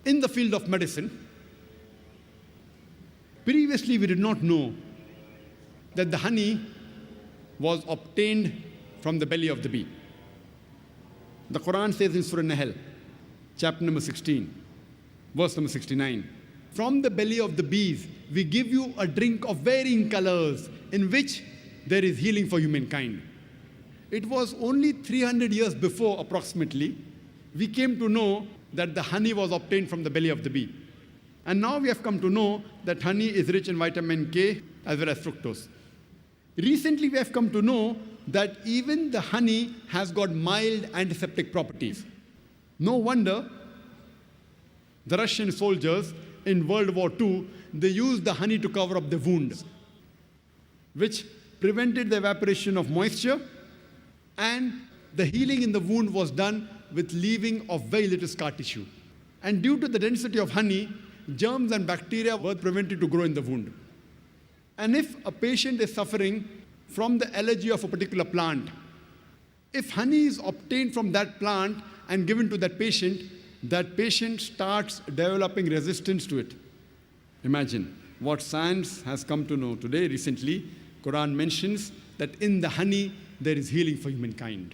in the field of medicine, previously we did not know that the honey was obtained from the belly of the bee. The Qur'an says in Surah Nahl, chapter number 16, verse number 69, from the belly of the bees, we give you a drink of varying colors in which there is healing for humankind. It was only 300 years before, approximately, we came to know that the honey was obtained from the belly of the bee. And now we have come to know that honey is rich in vitamin K as well as fructose. Recently, we have come to know that even the honey has got mild antiseptic properties. No wonder the Russian soldiers in World War II, they used the honey to cover up the wounds, which prevented the evaporation of moisture, and the healing in the wound was done with leaving of very little scar tissue. And due to the density of honey, germs and bacteria were prevented to grow in the wound. And if a patient is suffering from the allergy of a particular plant, if honey is obtained from that plant and given to that patient starts developing resistance to it. Imagine what science has come to know today. Recently, Quran mentions that in the honey there is healing for humankind.